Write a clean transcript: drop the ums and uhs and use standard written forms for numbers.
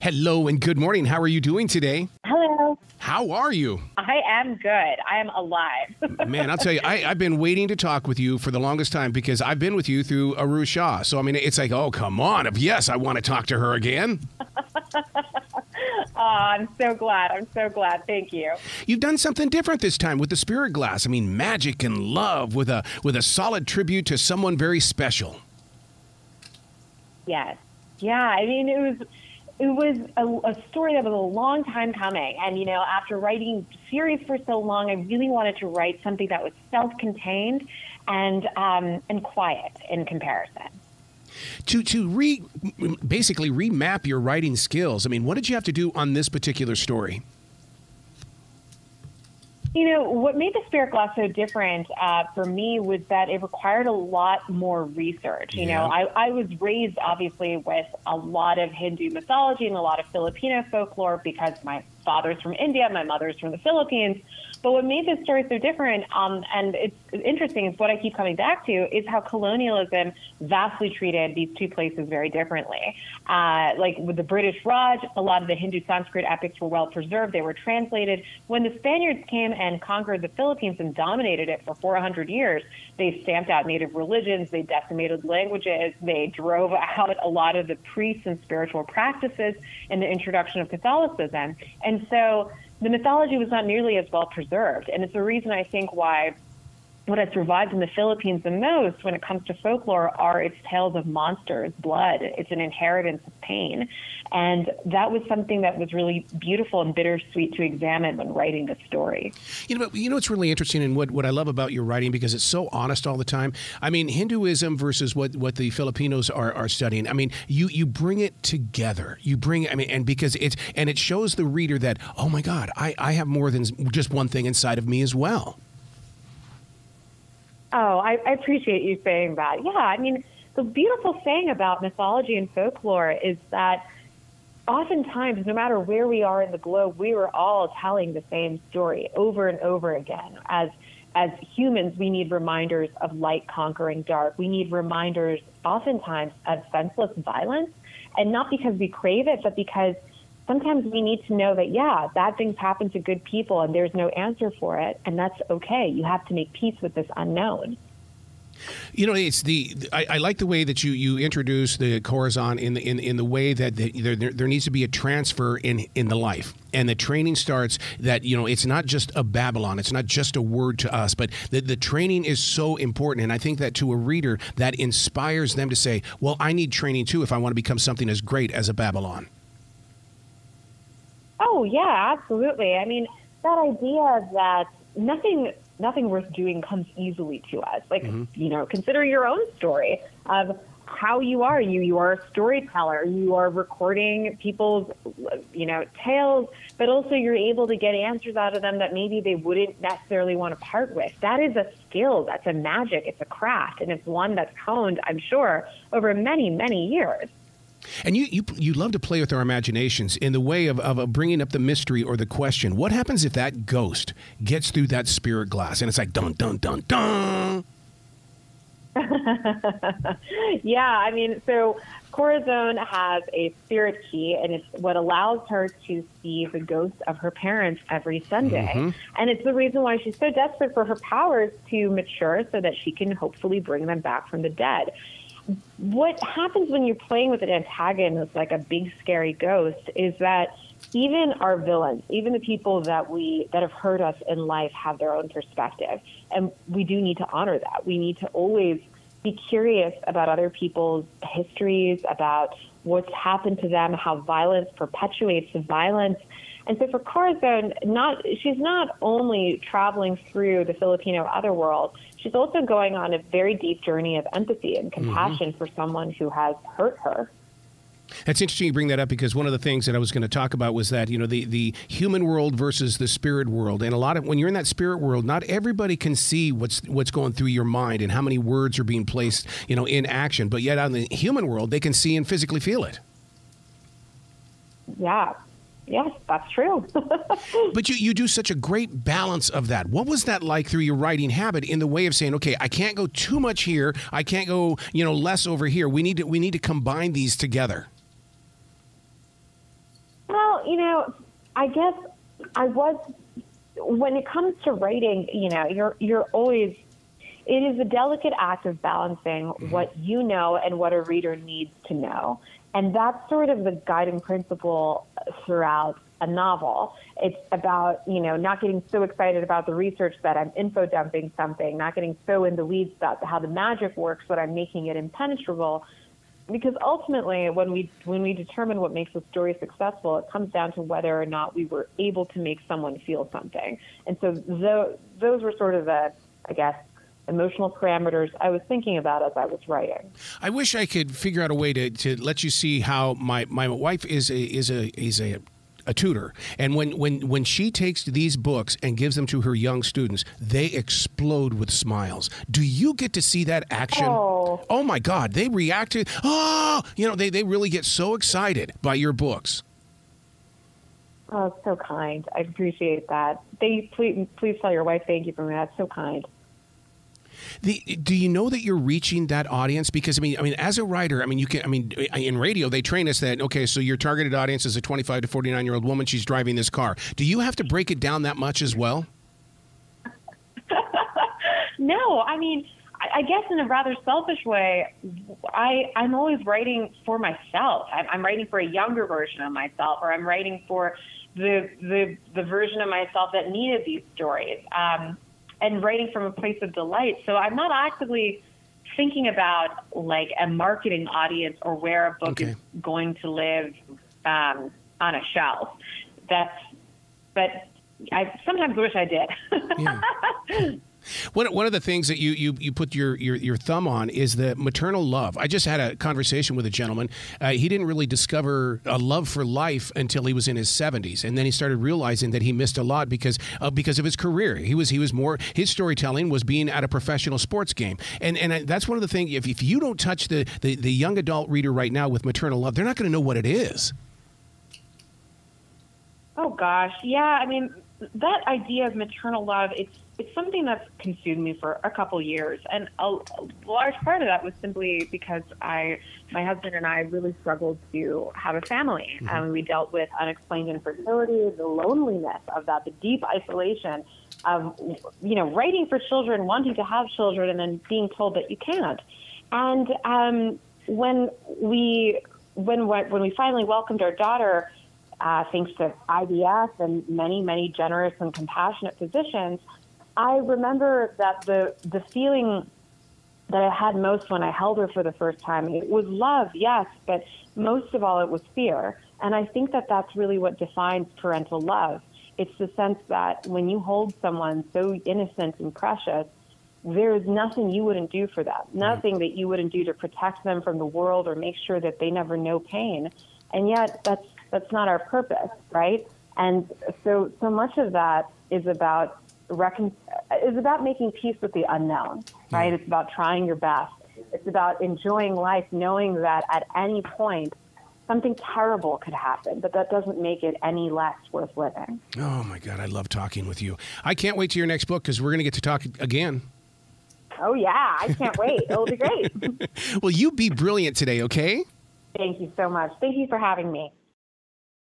Hello and good morning. How are you doing today? Hello. How are you? I am good. I am alive. Man, I'll tell you, I've been waiting to talk with you for the longest time because I've been with you through Roshani. So, I mean, it's like, oh, come on. Yes, I want to talk to her again. Oh, I'm so glad. Thank you. You've done something different this time with the spirit glass. I mean, magic and love with a solid tribute to someone very special. Yes. Yeah. I mean, it was a story that was a long time coming. And, you know, after writing series for so long, I really wanted to write something that was self-contained and quiet in comparison. To basically remap your writing skills, I mean, what did you have to do on this particular story? You know, what made the spirit glass so different for me was that it required a lot more research. You know, I was raised, obviously, with a lot of Hindu mythology and a lot of Filipino folklore because my father's from India, my mother's from the Philippines. But what made this story so different, and it's interesting, is what I keep coming back to, is how colonialism vastly treated these two places very differently. Like with the British Raj, a lot of the Hindu Sanskrit epics were well preserved. They were translated. When the Spaniards came and conquered the Philippines and dominated it for 400 years, they stamped out native religions. They decimated languages. They drove out a lot of the priests and spiritual practices in the introduction of Catholicism. And so the mythology was not nearly as well preserved. And it's the reason I think why what has survived in the Philippines the most when it comes to folklore are its tales of monsters, blood. It's an inheritance of pain. And that was something that was really beautiful and bittersweet to examine when writing this story. You know, it's really interesting, and what I love about your writing, because it's so honest all the time. I mean, Hinduism versus what the Filipinos are studying. I mean, you bring it together. And because it shows the reader that, oh my God, I have more than just one thing inside of me as well. Oh, I appreciate you saying that. Yeah, I mean, the beautiful thing about mythology and folklore is that oftentimes, no matter where we are in the globe, we were all telling the same story over and over again. As humans, we need reminders of light conquering dark. We need reminders oftentimes of senseless violence, and not because we crave it, but because sometimes we need to know that, yeah, bad things happen to good people and there's no answer for it, and that's okay. You have to make peace with this unknown. You know, I like the way that you introduce the Corazon in the way that there needs to be a transfer in the life, and the training starts that, you know, it's not just a babaylan, it's not just a word to us, but the training is so important, and I think that to a reader that inspires them to say, well, I need training too if I want to become something as great as a babaylan. Oh, yeah, absolutely. I mean, that idea that nothing worth doing comes easily to us. Like, you know, consider your own story of how you are. You are a storyteller. You are recording people's, you know, tales, but also you're able to get answers out of them that maybe they wouldn't necessarily want to part with. That is a skill. That's a magic. It's a craft. And it's one that's honed, I'm sure, over many, many years. And you love to play with our imaginations in the way of bringing up the mystery or the question. What happens if that ghost gets through that spirit glass and it's like, dun, dun, dun, dun? Yeah, I mean, so Corazon has a spirit key, and it's what allows her to see the ghosts of her parents every Sunday. And it's the reason why she's so desperate for her powers to mature so that she can hopefully bring them back from the dead. What happens when you're playing with an antagonist like a big scary ghost is that even our villains, even the people that have hurt us in life, have their own perspective, and we do need to honor that. We need to always be curious about other people's histories, about what's happened to them, how violence perpetuates the violence. And so for Corazon, she's not only traveling through the Filipino otherworld, she's also going on a very deep journey of empathy and compassion for someone who has hurt her. That's interesting you bring that up, because one of the things that I was going to talk about was that, you know, the human world versus the spirit world. And when you're in that spirit world, not everybody can see what's going through your mind and how many words are being placed, you know, in action. But yet on the human world, they can see and physically feel it. Yeah. Yes, that's true. But you do such a great balance of that. What was that like through your writing habit, in the way of saying, okay, I can't go too much here, I can't go, you know, less over here. We need to combine these together. Well, I guess I was, when it comes to writing, you're always, it is a delicate act of balancing what you know and what a reader needs to know. And that's sort of the guiding principle throughout a novel. It's about, not getting so excited about the research that I'm info dumping something, not getting so in the weeds about how the magic works that I'm making it impenetrable. Because ultimately, when we determine what makes a story successful, it comes down to whether or not we were able to make someone feel something. And so those were sort of the, I guess, emotional parameters I was thinking about as I was writing. I wish I could figure out a way to let you see how my wife is a tutor, and when she takes these books and gives them to her young students, they explode with smiles. Do you get to see that action? Oh my God, they react to they really get so excited by your books. Oh, so kind. I appreciate that. Please tell your wife thank you for me. That's so kind. Do you know that you're reaching that audience? Because I mean, as a writer, in radio they train us that so your targeted audience is a 25 to 49-year-old woman. She's driving this car. Do you have to break it down that much as well? No, I guess in a rather selfish way, I'm always writing for myself. I'm writing for a younger version of myself, or I'm writing for the version of myself that needed these stories. And writing from a place of delight. So I'm not actively thinking about like a marketing audience or where a book is going to live on a shelf. But I sometimes wish I did. Yeah. One of the things that you put your thumb on is the maternal love. I just had a conversation with a gentleman. He didn't really discover a love for life until he was in his 70s, and then he started realizing that he missed a lot because of his career. He was more, his storytelling was being at a professional sports game, and that's one of the things. If you don't touch the young adult reader right now with maternal love, they're not going to know what it is. Oh gosh, yeah. That idea of maternal love, it's something that's consumed me for a couple years. And a large part of that was simply because my husband and I really struggled to have a family. We dealt with unexplained infertility, the loneliness of that, the deep isolation of, writing for children, wanting to have children, and then being told that you can't. And when we finally welcomed our daughter, thanks to IVF and many, many generous and compassionate physicians, I remember that the feeling that I had most when I held her for the first time, it was love, yes, but most of all, it was fear. And I think that that's really what defines parental love. It's the sense that when you hold someone so innocent and precious, there's nothing you wouldn't do for them, nothing that you wouldn't do to protect them from the world or make sure that they never know pain. And yet that's not our purpose, right? And so much of that is about making peace with the unknown, right? It's about trying your best. It's about enjoying life, knowing that at any point something terrible could happen, but that doesn't make it any less worth living. Oh my God, I love talking with you. I can't wait to your next book because we're going to get to talk again. Oh yeah, I can't wait. It'll be great. Well, you be brilliant today, okay? Thank you so much. Thank you for having me.